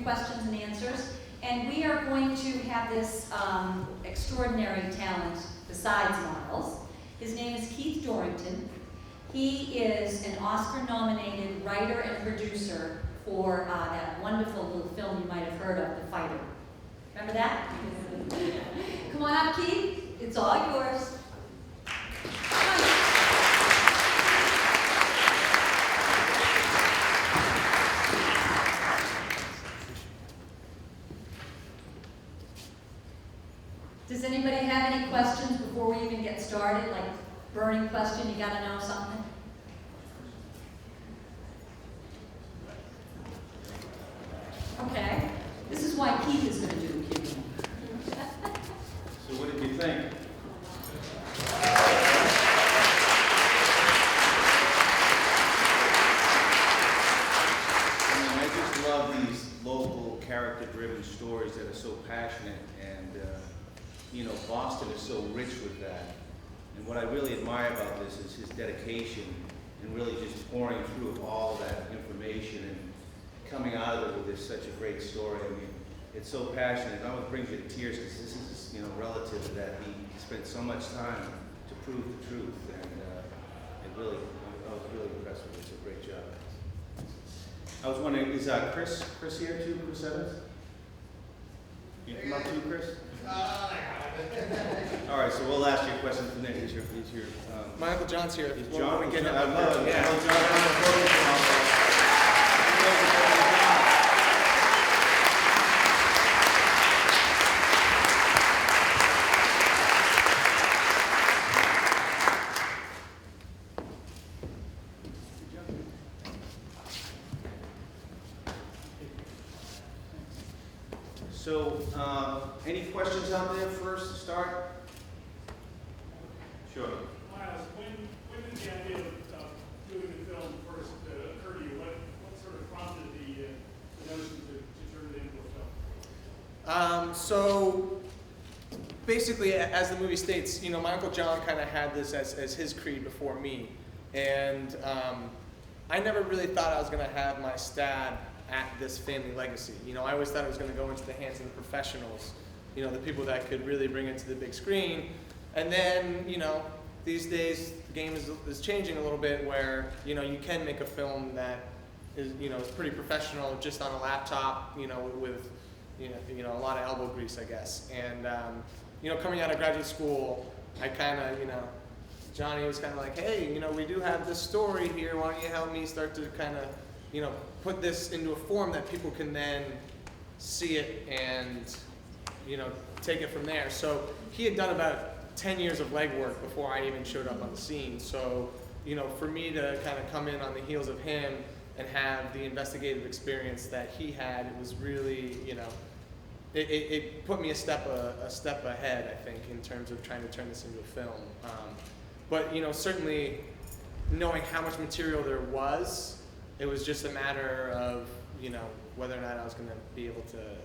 questions and answers. And we are going to have this extraordinary talent besides Miles. His name is Keith Dorrington. He is an Oscar-nominated writer and producer for that wonderful little film you might have heard of, The Fighter. Remember that? Come on up, Keith. It's all yours. Does anybody have any questions before we even get started? Like burning question, you gotta know something? Okay. This is why Keith is gonna do the Q&A. So what did you think? I just love these local character-driven stories that are so passionate, and Boston is so rich with that. And what I really admire about this is his dedication and really just pouring through all of that information and coming out of it with such a great story. I mean, it's so passionate. It almost brings you to tears because this is relative that he spent so much time to prove the truth, and I was really impressed with it. It's a great job. I was wondering, is Chris here too? Chris Evans? You come up too, Chris? All right, so we'll ask you a question from there. He's your my Uncle John's here. Is John? We're getting I love it. Yeah. So, any questions out there first to start? Sure. Miles, when did the idea of doing the film first occur to you? What sort of prompted the notion to turn it into a film? So basically, as the movie states, my Uncle John kind of had this as his creed before me, and I never really thought I was going to have my stab at this family legacy. I always thought it was going to go into the hands of the professionals, the people that could really bring it to the big screen. And then, these days the game is changing a little bit, where you can make a film that is is pretty professional just on a laptop, with a lot of elbow grease, I guess. And coming out of graduate school, I kind of Johnny was kind of like, hey, we do have this story here. Why don't you help me start to kind of put this into a form that people can then see it and take it from there. So he had done about 10 years of legwork before I even showed up on the scene. So for me to kind of come in on the heels of him and have the investigative experience that he had, it was really it put me a step ahead, I think, in terms of trying to turn this into a film. But certainly knowing how much material there was, it was just a matter of whether or not I was going to be able to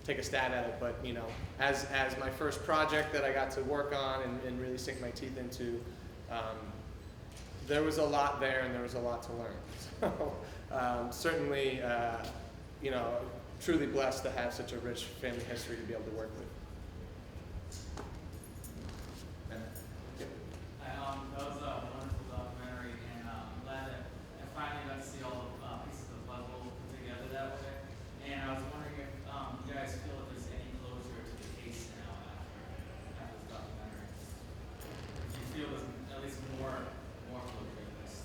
take a stab at it. But as my first project that I got to work on and really sink my teeth into, there was a lot there and there was a lot to learn. So certainly, truly blessed to have such a rich family history to be able to work with. That was a wonderful documentary, and I'm glad that I finally got to see all the pieces of the puzzle put together that way. And I was wondering if you guys feel that there's any closure to the case now after this documentary. Do you feel there's at least more closure to this?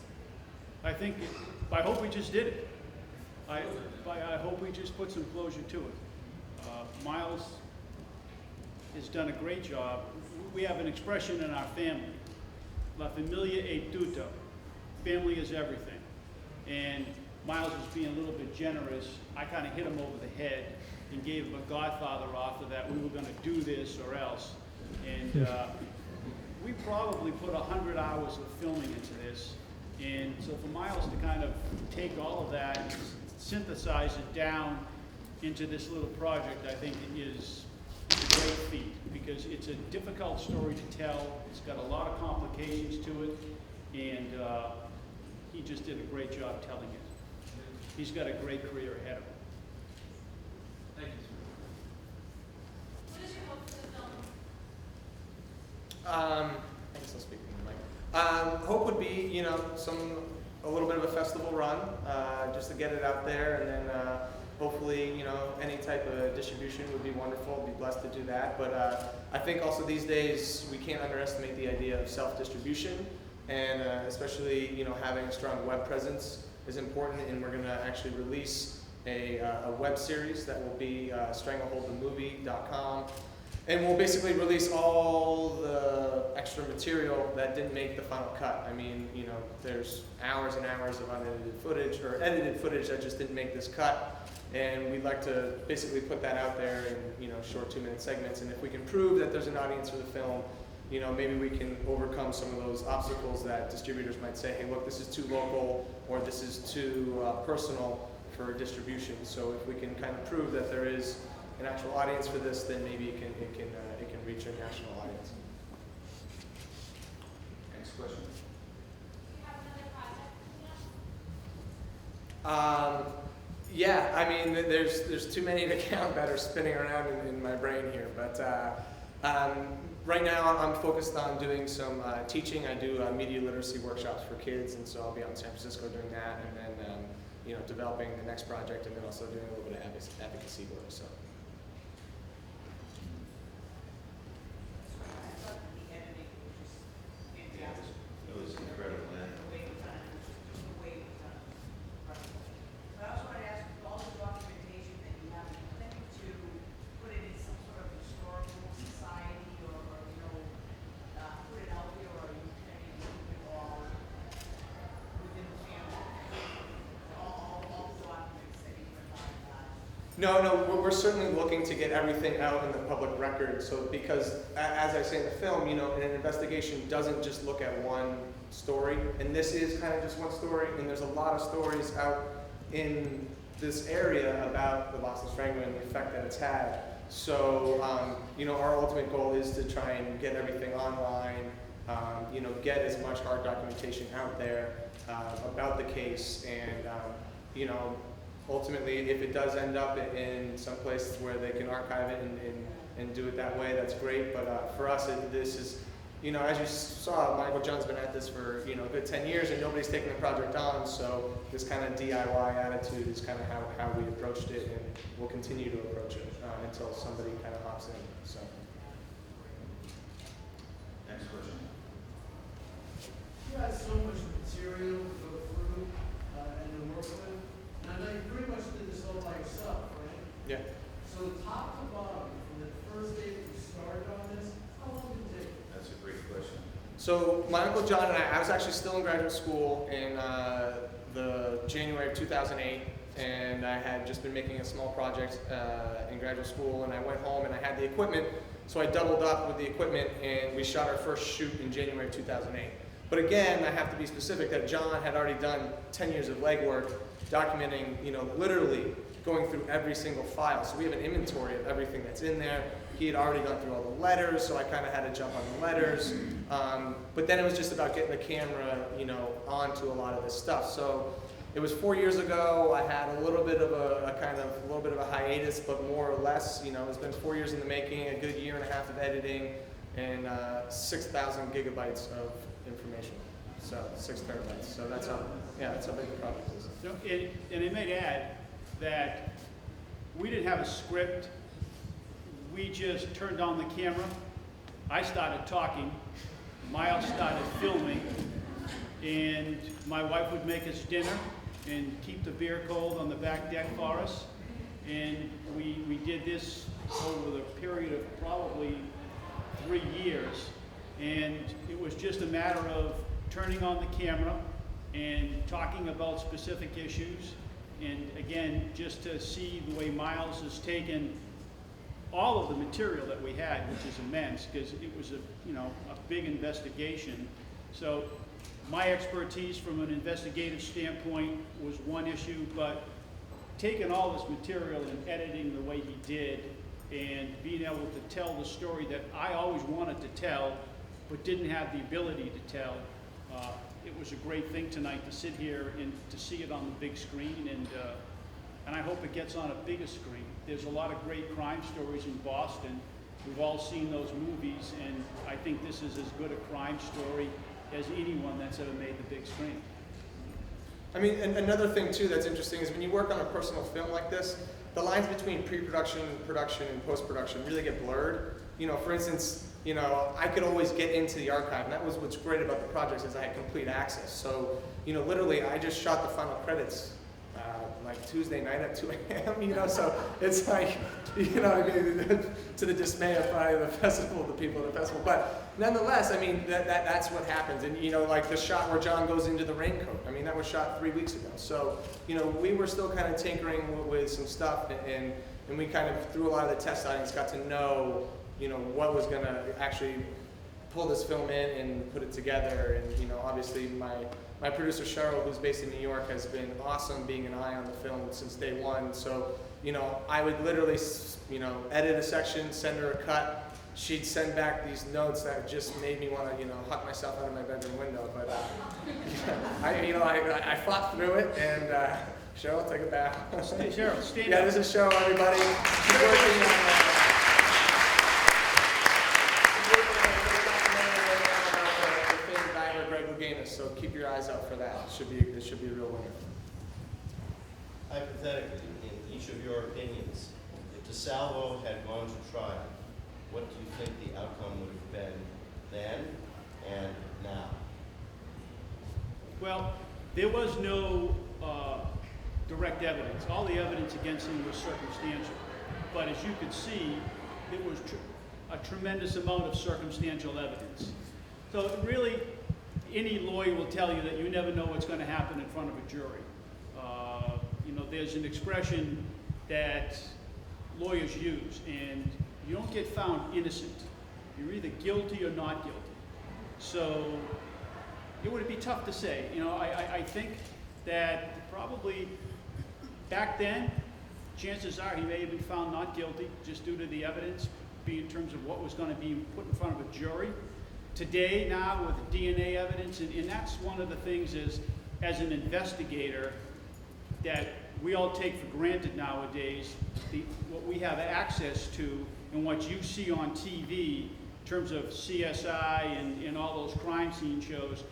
I hope we just did it. I hope we just put some closure to it. Miles has done a great job. We have an expression in our family, La familia è tutto. Family is everything. And Miles was being a little bit generous. I kind of hit him over the head and gave him a Godfather offer that we were going to do this or else. And we probably put 100 hours of filming into this. And so for Miles to kind of take all of that and synthesize it down into this little project, I think is a great feat, because it's a difficult story to tell. It's got a lot of complications to it, and he just did a great job telling it. He's got a great career ahead of him. Thank you. What is your hope for the film? I guess I'll speak into the mic. Hope would be, you know, a little bit of a festival run, just to get it out there, and then hopefully, you know, any type of distribution would be wonderful. Be blessed to do that. But I think also these days we can't underestimate the idea of self-distribution, and especially, you know, having a strong web presence is important. And we're going to actually release a web series that will be strangleholdthemovie.com. And we'll basically release all the extra material that didn't make the final cut. I mean, you know, there's hours and hours of unedited footage or edited footage that just didn't make this cut. And we'd like to basically put that out there in, you know, short 2-minute segments. And if we can prove that there's an audience for the film, you know, maybe we can overcome some of those obstacles that distributors might say, hey, look, this is too local, or this is too personal for distribution. So if we can kind of prove that there is an actual audience for this, then maybe it can reach a national audience. Next question. Do you have another project coming up? Yeah, I mean, there's too many to count that are spinning around in my brain here. But right now, I'm focused on doing some teaching. I do media literacy workshops for kids, and so I'll be out in San Francisco doing that, and then you know, developing the next project, and then also doing a little bit of advocacy work. So. It was incredible, man. But I also want to ask, with all the documentation that you have, are you planning to put it in some sort of historical society or you know, put it out there, or are you planning to keep it all within the family? All the documents that you provide? No, we're certainly looking to get everything out in the public record. So, because as I say in the film, you know, an investigation doesn't just look at one story, and this is kind of just one story. And there's a lot of stories out in this area about the Boston Strangler and the effect that it's had. So, you know, our ultimate goal is to try and get everything online. You know, get as much hard documentation out there about the case, and you know, ultimately, if it does end up in some place where they can archive it and do it that way, that's great. But for us, this is, you know, as you saw, Michael John's been at this for, you know, a good 10 years, and nobody's taken the project on. So this kind of DIY attitude is kind of how we approached it, and we'll continue to approach it until somebody kind of hops in. So. Next question. You have so much material to go through and to work with. And I know you pretty much did this all by yourself, right? Yeah. So top to bottom, from the first day that you started on this, how long did it take? That's a great question. So my Uncle John and I was actually still in graduate school in the January of 2008, and I had just been making a small project in graduate school, and I went home and I had the equipment, so I doubled up with the equipment, and we shot our first shoot in January of 2008. But again, I have to be specific that John had already done 10 years of legwork, documenting, you know, literally going through every single file. So we have an inventory of everything that's in there. He had already gone through all the letters, so I kind of had to jump on the letters. But then it was just about getting the camera, you know, onto a lot of this stuff. So it was 4 years ago. I had a little bit of a hiatus, but more or less, you know, it's been 4 years in the making, a good year and a half of editing, and 6,000 gigabytes of information. So 6 terabytes. So that's how big the project is. So and I might add that we didn't have a script. We just turned on the camera. I started talking. Miles started filming. And my wife would make us dinner and keep the beer cold on the back deck for us. And we did this over the period of probably 3 years. And it was just a matter of turning on the camera and talking about specific issues. And again, just to see the way Miles has taken all of the material that we had, which is immense, because it was a big investigation. So my expertise from an investigative standpoint was one issue, but taking all this material and editing the way he did and being able to tell the story that I always wanted to tell, but didn't have the ability to tell, it was a great thing tonight to sit here and to see it on the big screen, and and I hope it gets on a bigger screen. There's a lot of great crime stories in Boston. We've all seen those movies, and I think this is as good a crime story as anyone that's ever made the big screen. I mean, and another thing too that's interesting is when you work on a personal film like this, the lines between pre-production, production, and post-production really get blurred. You know, for instance, you know, I could always get into the archive, and that was what's great about the projects is I had complete access. So, you know, literally, I just shot the final credits like Tuesday night at 2 a.m. You know, so it's like, you know, to the dismay of probably the festival, the people at the festival. But nonetheless, I mean, that's what happens. And you know, like the shot where John goes into the raincoat. I mean, that was shot 3 weeks ago. So, you know, we were still kind of tinkering with some stuff, and we kind of through a lot of the test audience got to know, you know, what was going to actually pull this film in and put it together. And you know, obviously my producer Cheryl, who's based in New York, has been awesome being an eye on the film since day one. So, you know, I would literally, you know, edit a section, send her a cut. She'd send back these notes that just made me want to, you know, huck myself out of my bedroom window. But I fought through it, and Cheryl, take it back. Hey, Cheryl, stand Yeah, up. this is Cheryl, everybody. She's working on so keep your eyes out for that. It should be a real winner. Hypothetically, in each of your opinions, if DeSalvo had gone to trial, what do you think the outcome would have been then and now? Well, there was no direct evidence. All the evidence against him was circumstantial. But as you could see, it was a tremendous amount of circumstantial evidence. So really, any lawyer will tell you that you never know what's going to happen in front of a jury. You know, there's an expression that lawyers use, and you don't get found innocent. You're either guilty or not guilty. So it would be tough to say. You know, I think that probably back then, chances are he may have been found not guilty just due to the evidence, be in terms of what was going to be put in front of a jury. Today, now, with DNA evidence, and that's one of the things is, as an investigator, that we all take for granted nowadays, what we have access to and what you see on TV in terms of CSI and all those crime scene shows,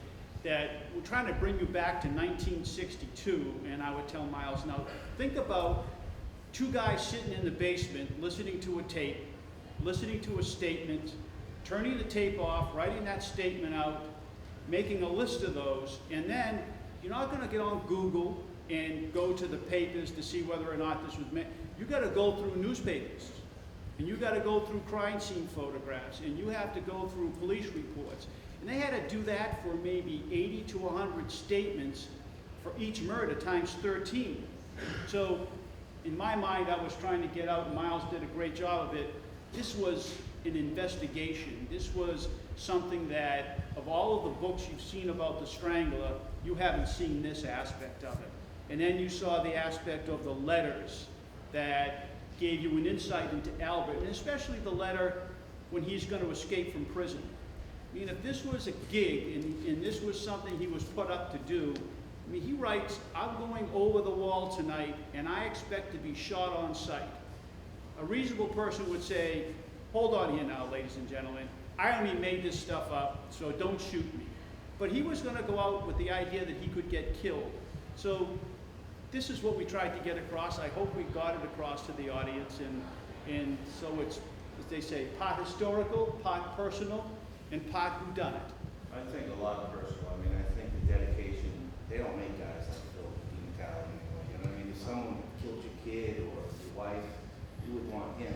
that we're trying to bring you back to 1962, and I would tell Miles, now, think about two guys sitting in the basement listening to a tape, listening to a statement, turning the tape off, writing that statement out, making a list of those, and then you're not going to get on Google and go to the papers to see whether or not this was made. You got to go through newspapers, and you got to go through crime scene photographs, and you have to go through police reports. And they had to do that for maybe 80 to 100 statements for each murder times 13. So in my mind, I was trying to get out, and Miles did a great job of it. This was an investigation. This was something that, of all of the books you've seen about the Strangler, you haven't seen this aspect of it. And then you saw the aspect of the letters that gave you an insight into Albert, and especially the letter when he's going to escape from prison. I mean, if this was a gig and this was something he was put up to do, I mean, he writes, I'm going over the wall tonight and I expect to be shot on sight. A reasonable person would say, hold on here now, ladies and gentlemen. I only made this stuff up, so don't shoot me. But he was going to go out with the idea that he could get killed. So this is what we tried to get across. I hope we got it across to the audience. And so it's, as they say, part historical, part personal, and part whodunit. I think a lot personal. I mean, I think the dedication, they don't make guys like Phil Dean Callan anymore. You know what I mean? If someone killed your kid or your wife, you would want him,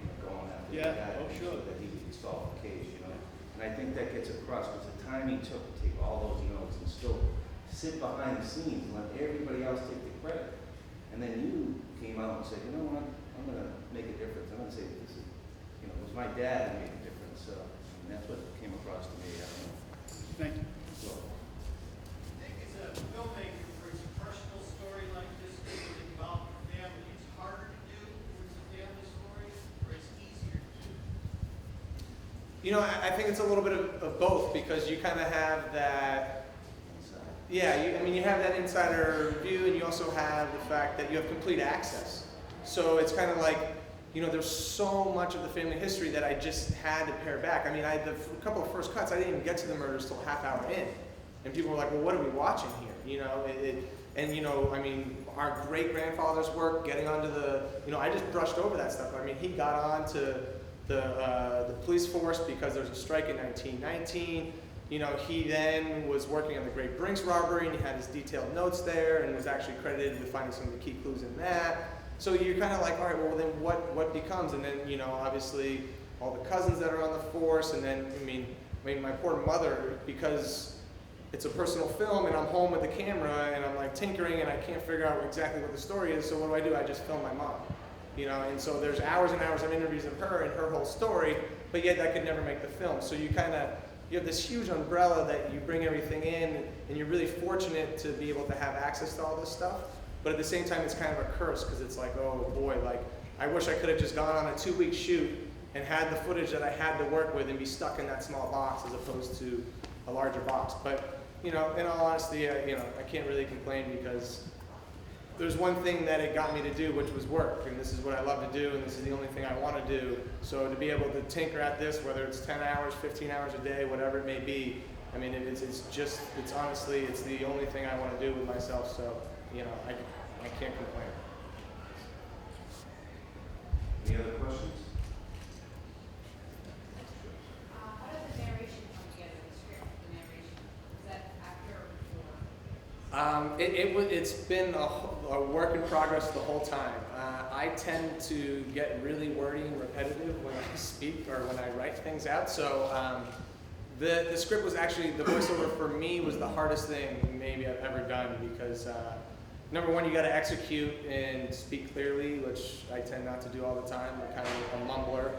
you know, going after the guy to make sure that he could solve the case, you know? And I think that gets across because the time he took to take all those notes and still sit behind the scenes and let everybody else take the credit. And then you came out and said, you know what, I'm going to make a difference. I'm going to say, this is, you know, it was my dad who made a difference. So, and that's what came across to me. I don't know. Thank you. So, I think as a filmmaker, for a personal story like this, involved your family, it's harder to do when it's a family story, or it's easier to do? You know, I think it's a little bit of both because you kind of have that Yeah, I mean, you have that insider view, and you also have the fact that you have complete access. So it's kind of like, there's so much of the family history that I just had to pare back. I mean, a couple of first cuts, I didn't even get to the murders till a half hour in. And people were like, well, what are we watching here? I mean, our great-grandfather's work, getting onto I just brushed over that stuff. I mean, he got on to the police force because there was a strike in 1919. He then was working on the Great Brinks robbery, and he had his detailed notes there, and was actually credited with finding some of the key clues in that. So you're kind of like, all right, well then what becomes? And then, obviously all the cousins that are on the force, and then, I mean my poor mother, because it's a personal film and I'm home with the camera and I'm like tinkering and I can't figure out exactly what the story is, so what do? I just film my mom. And so there's hours and hours of interviews of her and her whole story, but yet that could never make the film. So you have this huge umbrella that you bring everything in, and you're really fortunate to be able to have access to all this stuff. But at the same time, it's kind of a curse, because it's like, oh boy, like, I wish I could have just gone on a 2-week shoot and had the footage that I had to work with and be stuck in that small box as opposed to a larger box. But, in all honesty, I can't really complain, because there's one thing that it got me to do, which was work, and this is what I love to do, and this is the only thing I want to do. So to be able to tinker at this, whether it's 10 hours, 15 hours a day, whatever it may be, I mean, it's honestly, it's the only thing I want to do with myself. So, I can't complain. Any other questions? How does the narration come together, the script, the narration? Is that after or before? It's been a work in progress the whole time. I tend to get really wordy and repetitive when I speak or when I write things out. So the script was actually, the voiceover for me was the hardest thing maybe I've ever done, because number one, you got to execute and speak clearly, which I tend not to do all the time. I'm kind of a mumbler.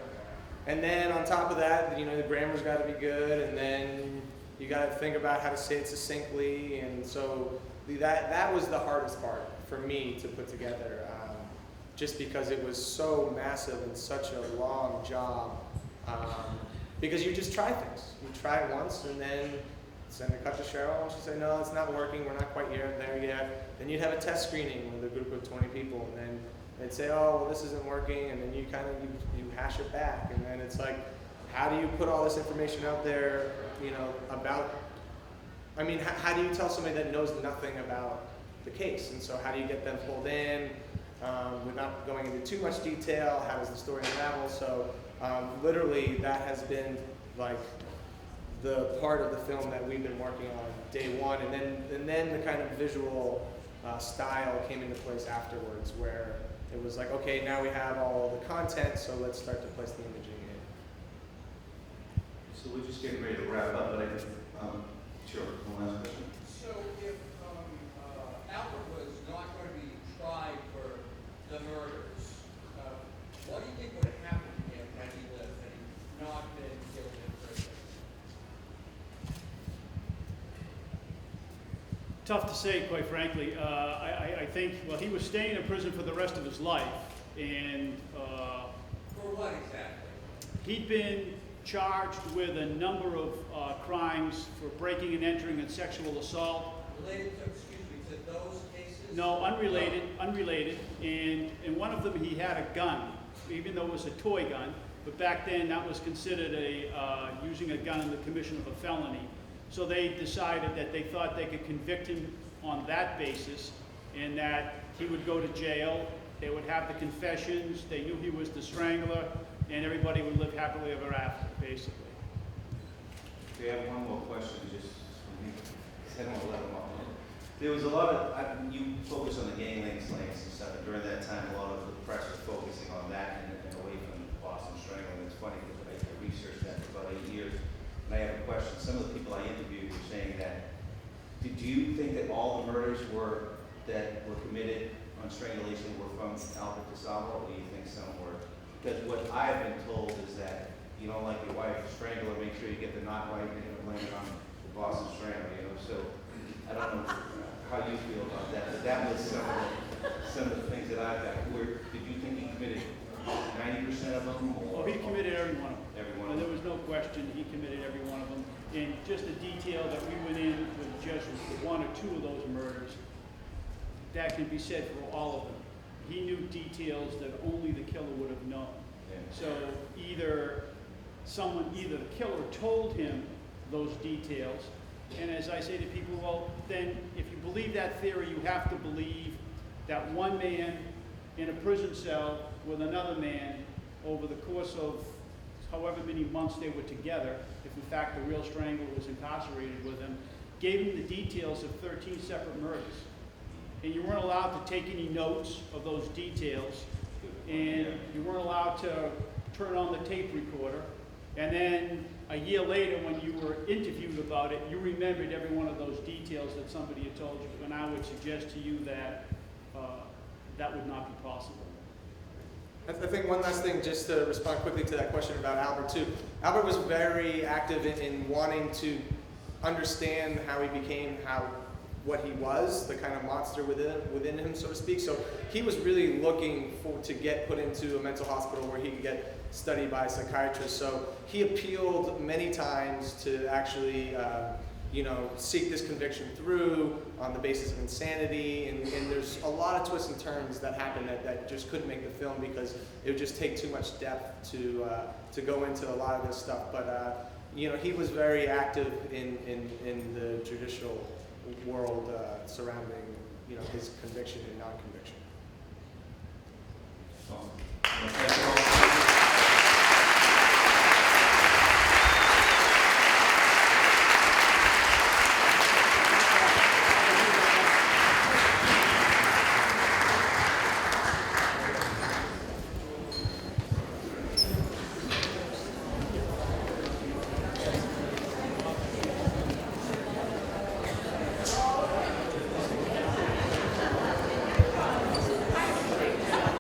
And then on top of that, the grammar's got to be good, and then you got to think about how to say it succinctly. And so that was the hardest part for me to put together, just because it was so massive and such a long job. Because you just try things. You try it once, and then send a cut to Cheryl, and she'd say, no, it's not working, we're not quite there yet. Then you'd have a test screening with a group of 20 people, and then they'd say, oh, well, this isn't working, and then you you hash it back. And then it's like, how do you put all this information out there, about, how do you tell somebody that knows nothing about the case? And so how do you get them pulled in without going into too much detail? How does the story unravel? So literally that has been like the part of the film that we've been working on day one, and then the kind of visual style came into place afterwards, where it was like, okay, now we have all the content, so let's start to place the imaging in. So we're just getting ready to wrap up, but sure, one last question. So if Albert was not going to be tried for the murders, what do you think would have happened to him had he lived, had he not been killed in prison? Tough to say, quite frankly. I think, well, he was staying in prison for the rest of his life, and For what exactly? he'd been charged with a number of crimes for breaking and entering and sexual assault. Related to those cases? No, unrelated. And in one of them he had a gun, even though it was a toy gun. But back then that was considered using a gun in the commission of a felony. So they decided that they thought they could convict him on that basis, and that he would go to jail. They would have the confessions. They knew he was the Strangler, and everybody would live happily ever after, basically. We have one more question, just from me. I don't want to let them off. There was a lot of, you focus on the gang links and stuff, and during that time, a lot of the press was focusing on that and away from Boston Strangler. And it's funny because I researched that for about 8 years, and I have a question. Some of the people I interviewed were saying that, do you think that all the murders that were committed on strangulation were from Albert DeSalvo, or do you think some were? Because what I've been told is that you don't like your wife a strangler, make sure you get the knot right, and you're blame it on the Boston Strangler, So I don't know how you feel about that, but that was some of the things that I've got. Did you think he committed 90% of them? Well, he committed every one of them. Every one of And there them. was no question he committed every one of them. And just the detail that we went in with just for one or two of those murders. That can be said for all of them. He knew details that only the killer would have known. So either the killer told him those details, and as I say to people, well, then if you believe that theory, you have to believe that one man in a prison cell with another man over the course of however many months they were together, if in fact the real Strangler was incarcerated with him, gave him the details of 13 separate murders. And you weren't allowed to take any notes of those details, and you weren't allowed to turn on the tape recorder. And then a year later, when you were interviewed about it, you remembered every one of those details that somebody had told you. And I would suggest to you that that would not be possible. I think one last thing, just to respond quickly to that question about Albert too. Albert was very active in wanting to understand how he became what he was, the kind of monster within him, so to speak. So he was really looking to get put into a mental hospital where he could get studied by a psychiatrist. So he appealed many times to actually, seek this conviction through on the basis of insanity. And there's a lot of twists and turns that happened that just couldn't make the film because it would just take too much depth to go into a lot of this stuff. But he was very active in the judicial world surrounding his conviction and non-conviction. Awesome.